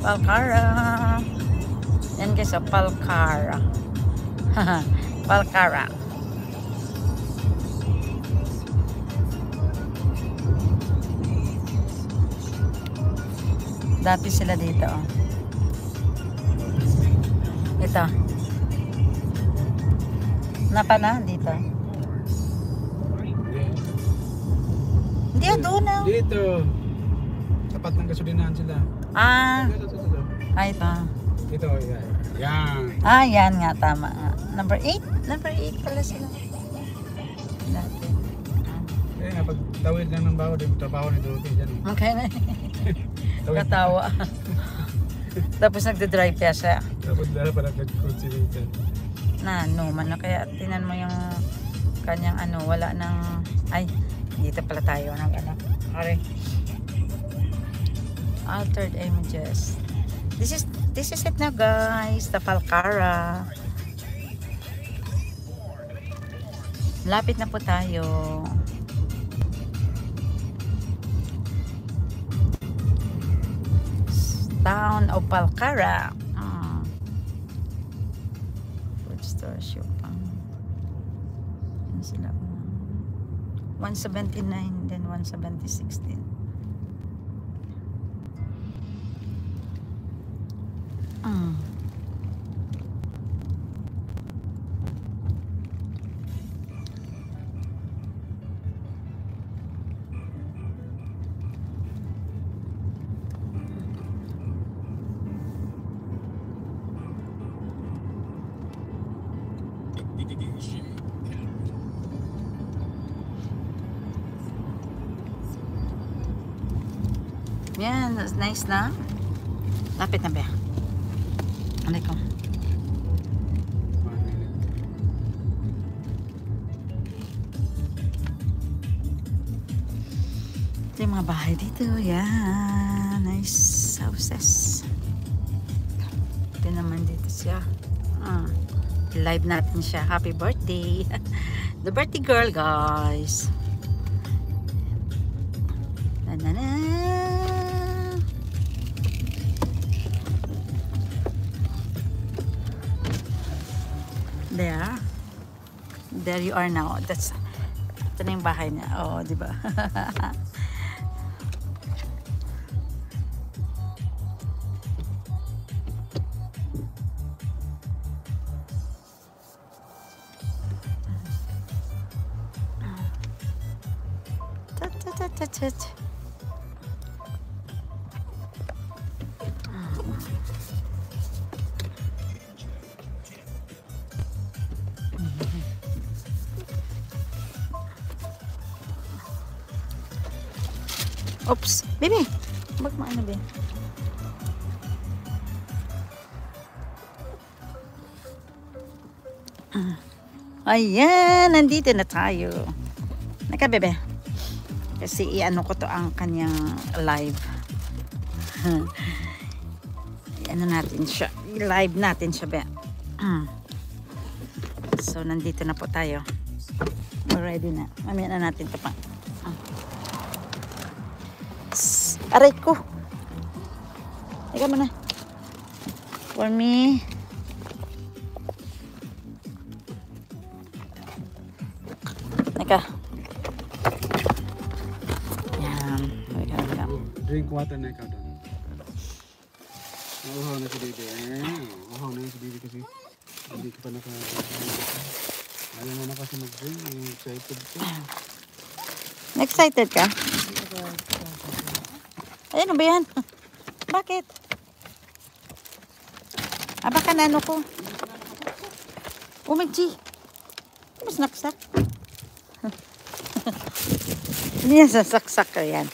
Palcara. Yan guys, Palcara. Palcara. Dati sila dito. Ito. Napa na dito? Hindi, doon na. Dito. Tapat ng gasolinahan sila. Ah. Ito. Ay, ito. Ito, yan. Ah, yan nga, tama nga. Number 8? Number 8 pala sila. Dati. Eh, pag tawid lang ng bawat, yung trabaho ni Dorothy dyan. Okay na. Katawa. Tapos nagde-drive kaya siya. Tapos dala pa nag-consider. No man na kaya tinan mo yung kanyang ano, wala nang ay, dito pala tayo ng ano. Okay. Altered images. This is it now guys, the Palcara. Lapit na po tayo. Town of Palcara. Food store, Shopang. Yan sila. 179 then 170.16. Yan, nice na. Lapit na ba? Alay ko. Ito yung mga bahay dito. Yan. Nice houses. Ito naman dito siya. Live natin siya. Happy birthday. The birthday girl, guys. Na. There you are now. Ito na yung bahay niya. Oh, di ba? Oops, baby. Bag mo ano, baby. Ayan, nandito na tayo. Naka, bebe. Kasi i-ano ko to ang kanyang live. I-ano natin siya. I-live natin siya, be. So, nandito na po tayo. Ready na. Mamaya na natin ito pa. Aray ko. Ika mo na. For me. Ika. Yan. Drink water na ikaw doon. Uhaw na si Bibi. Uhaw na si Bibi kasi hindi ka pa ayaw mo na kasi mag-drink. Excited ka. Excited ka? Ayan, ano ba yan? Bakit? Baka nano ko. Umigji. Mas naksak. Hindi yan sasaksak ko yan.